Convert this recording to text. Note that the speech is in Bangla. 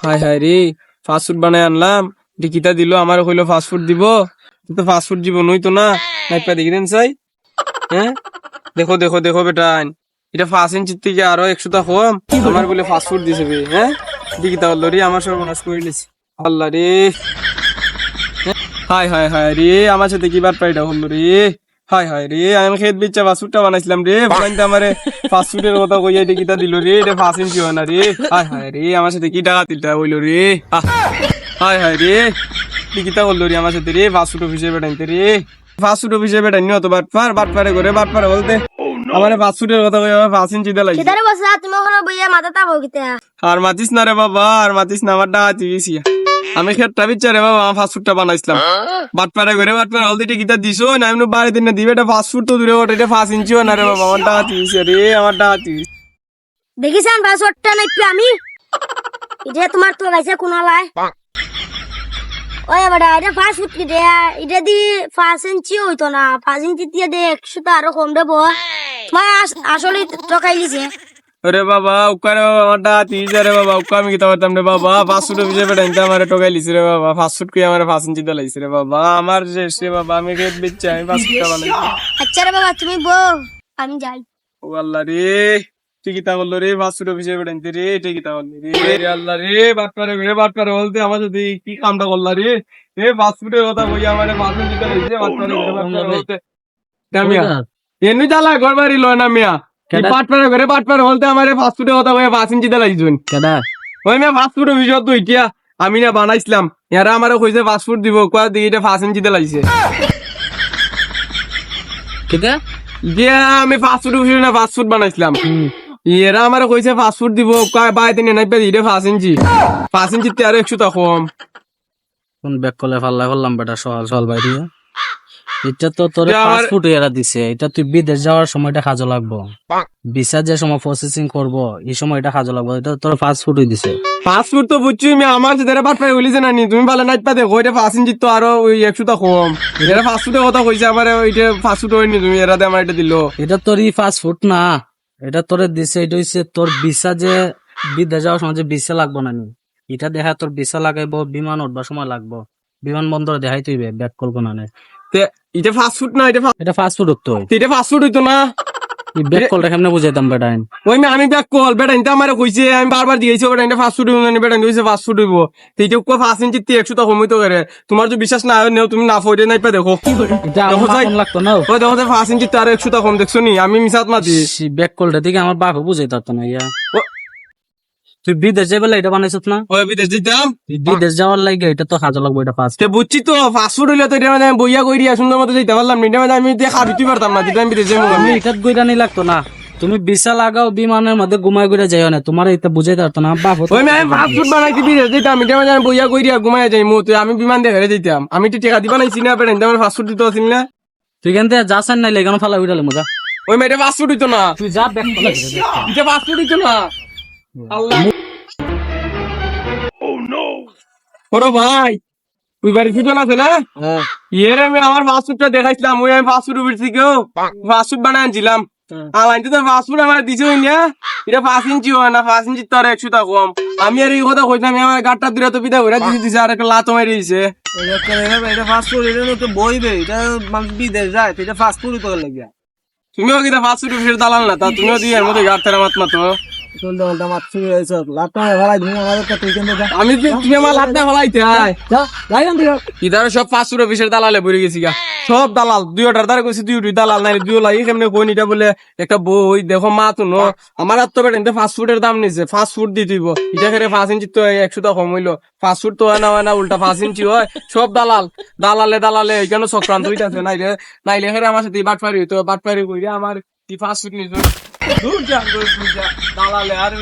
হাই হাই রে, ফাস্ট ফুড বানাই আনলাম, কিতা দিল আমার কইলো ফাস্ট ফুড দিব, তো ফাস্ট ফুড দিব নই তো না, নাইপা দেখি দেন চাই। হ্যাঁ দেখো দেখো দেখো বেটা, এটা 5 ইঞ্চির থেকে আরো 100টা কম, আমার বলে ফাস্ট ফুড দিছে বে। হ্যাঁ দেখি তা হলো রে, আমার সর্বনাশ করে নিছে আল্লাহ রে। হাই হাই হাই রে, আমার সাথে কি বার পাইটা হলো রে। হাই হাই রে, আমি খেত বিচ্ছা ফাস্ট ফুডটা বানাইছিলাম রে, বানাইতে আমারে ফাস্ট ফুডের কথা কইয়া এটা কিতা দিল রে, এটা 5 ইঞ্চি হয় না রে। হাই হাই রে, আমার সাথে কি টাকা তিলটা হইলো রে। হাই হাই রে, কি কিতা করলো রে আমার সাথে রে, ফাস্ট ফুড অফিসে বেটাইতে রে, ফাস্ট ফুড অফিসে বেটাইনি অত বাটপারে করে বাটপারে বলতে আমার ফাস্ট ফুডের কথা কইয়া 5 ইঞ্চি দে লাগছে। কিদারে বসা তুমি ওখানে বইয়া মাথা তাবো কিতা? আর মাতিস না রে বাবা, আর মাতিস না, আমার ডাকা দিয়েছি আমি খেতটা বিচ্ছা রে বাবা, ফাস্ট ফুডটা বানাইছিলাম বাটপারে করে বাটপারে অলরেডি কিতা দিছো না, এমনি বাড়ি দিন দিবে, এটা ফাস্ট ফুড তো দূরে ওঠে, এটা 5 ইঞ্চিও না রে বাবা, আমার ডাকা দিয়েছি রে, আমার ডাকা দিয়েছি। দেখিছেন পাসওয়ার্ডটা নাকি আমি এটা তোমার তো গাইছে কোনালায় ওই বড়া, এটা ফাস্ট ফুড কি দে, এটা দি 5 ইঞ্চি হইতো না, 5 ইঞ্চি দিয়ে দে 100 আরো কম দেবো। তোমার আসলে টকাই লিছে। আরে বাবা উকারে বাবা, আমার ডাকা দিয়েছি রে বাবা, উকা আমি কিতা করতাম রে বাবা, ফাস্ট ফুড অফিসে বেটাইতে আমার টোকাই লিছি রে বাবা, ফাস্ট ফুড কি আমার 5 ইঞ্চি দে লাগছে রে বাবা, আমার শেষ রে বাবা, আমি খেত বিচ্ছা, আমি ফাস্ট ফুডটা বানাই। আচ্ছা রে বাবা তুমি বউ, আমি যাই। ও আল্লাহ রে, তুই কিতা করলো রে, ফাস্ট ফুড অফিসে বেটাইতে রে, এটা কিতা করলি রে আল্লাহ রে, বাটপারে বলতে আমার সাথে কি কামটা করলা রে, এ ফাস্ট ফুডের কথা কইয়া আমার 5 ইঞ্চি দে লাগছে, বাটপারে বলতে মিয়া এমনি জ্বালা ঘর বাড়ি লয় না মিয়া, বাটপারে বলতে আমার ফাস্ট ফুডের কথা কইয়া 5 ইঞ্চি দে লাগছে কেডা, ওই মিয়া ফাস্ট ফুড অফিস তো ইটিয়া আমি না বানাইছিলাম, এরা আমারে কইছে ফাস্ট ফুড দিব, কয়া দিই এটা 5 ইঞ্চি দে লাগছে কেটা যে আমি ফাস্ট ফুড অফিসে না ফাস্ট ফুড বানাইছিলাম, এরা আমারে কইছে ফাস্ট ফুড দিব, কয় বাইতে নিয়ে নাইপা দিই 5 ইঞ্চি, 5 ইঞ্চিতে আরো 100টা কম। কোন ব্যাক কলে ফাল্লা করলাম বেটা, সকাল সকাল বাইরে এটা তো তোর যে আমার- ফাস্ট ফুড এরা দিছে, এটা তুই বিদেশ যাওয়ার সময়টা কাজে লাগবো, ভিসা যে সময় প্রসেসিং করবো এই সময়টা কাজে লাগবো, এটা তোর ফাস্ট ফুডই দিছে। ফাস্ট ফুড তো বুঝছি আমি, আমার সাথে বাটপারে বলিছে না নি, তুমি ভালো নাইপা দেখো এটা 5 ইঞ্চি তো আরো ওই 100টা কম, এরা ফাস্ট ফুডের কথা কইছে আমার, ওইটা ফাস্ট ফুড হয়নি, তুমি এরা আমার এটা দিল। এটা তোর ফাস্ট ফুড না, এটা তোরে দিছে, এটা হচ্ছে তোর ভিসা যে বিদেশ যাওয়ার সময় যে ভিসা লাগবো না নি, এটা দেখা তোর ভিসা লাগাইবো, বিমান উঠবার সময় লাগবো, বিমানবন্দরে দেখাই তুই ব্যাক কল কোনানে, তে এটা ফাস্ট ফুড না, এটা ফাস্ট ফুড উঠতো, এটা ফাস্ট ফুড হইতো না, ব্যাক কলটা কেমনে বুঝাইতাম বেটা। ওই আমি ব্যাক কল বেটাইন তো আমার কইছে, আমি বারবার দিয়েছি বেটাইন ফাস্ট ফুড হইব না, বেটাইন কইছে ফাস্ট ফুড হইব, এইটা কো 5 ইঞ্চি 100টা কম হইতো করে, তোমার যদি বিশ্বাস না হয় নেও তুমি না ফইরে নাইপা দেখো, এটা আমার মাখন লাগতো না, ওই দেখো 5 ইঞ্চি আর 100টা কম দেখছো নি, আমি মিসাত মাতি ব্যাক কলটা দিকে আমার বাপও বুঝাইতে পারতো না ইয়া। তুই বিদেশ যাই বলে এটা বানাইছত না, ওই বিদেশ দিতাম, বিদেশ যাওয়ার লাগে এটা তো কাজে লাগবো, এটা ফাস্ট তে বুঝছি তো ফাস্ট ফুড হইলে তো এটা মানে আমি বইয়া কইরিয়া সুন্দর মতো যাইতে পারলাম না, এটা মানে আমি দেখা দিতে পারতাম না, যেটা আমি বিদেশ যাবো আমি এটা গইরানি লাগতো না, তুমি ভিসা লাগাও বিমানের মধ্যে ঘুমাই ঘুরে যাইও না, তোমার এটা বুঝাইতে পারতো না বাপ। ওই আমি ফাস্ট ফুড বানাইছি বিদেশ দিতাম, এটা মানে আমি বইয়া কইরিয়া ঘুমাই যাই মু, আমি বিমান দেখে যেতাম, আমি তো টাকা দিবা নাইছি না, বেটাইন আমার ফাস্ট ফুড দিতে আসিল না, তুই কেন যাচ্ছেন না লেগানো ফালা উঠালে মজা, ওই মেয়েটা ফাস্ট ফুড হইতো না, তুই যা ব্যাক কল এটা ফাস্ট ফুড হইতো না। আল্লাহ ওরে ভাই তুই বাড়ি ফিটন আছে না, ইয়ের আমি আমার ফাস্ট ফুডটা দেখাইছিলাম, ওই আমি ফাস্ট ফুড উঠেছি কেউ ফাস্ট ফুড বানাই আনছিলাম, আলাইতে তো ফাস্ট ফুড আমার দিছে না, এটা 5 ইঞ্চি হয় না, 5 ইঞ্চি তো আর 100টা কম, আমি আর এই কথা কইতাম, আমার গাড়টা দূরে তো পিঠা ঘুরে দিছে আর একটা লাত মারি দিছে। এটা ফাস্ট ফুড, এটা তো বইবে, এটা মানুষ বিদেশ যায়, এটা ফাস্ট ফুড তো লাগে। তুমিও কিনা ফাস্ট ফুড ফিরে দালাল না, তা তুমিও দিয়ে এর মধ্যে গাড় তেরা মাত মাতো, আমি তুমি আমার লাত না ফলাইতে ইধার সব ফাস্ট ফুড অফিসের দালালে ভরে গেছি গা, সব দালাল 2টার দ্বারা কইছি 2টি দালাল নাই 2 লাগি কেমনে কই নিটা বলে একটা বই দেখো মা তো নো আমার আর তো বেটা ফাস্ট ফুডের দাম নিছে, ফাস্ট ফুড দিয়ে দিব এটা করে 5 ইঞ্চি তো 100টা কম হইলো, ফাস্ট ফুড তো হয় না উল্টা 5 ইঞ্চি হয়, সব দালালে এখানে চক্রান্ত হইতাছে নাইলে হেরে আমার সাথে বাটপারি হইতো, বাটপারি কইরা আমার ফাস্ট ফুড নিছো দূর যা দালালে আর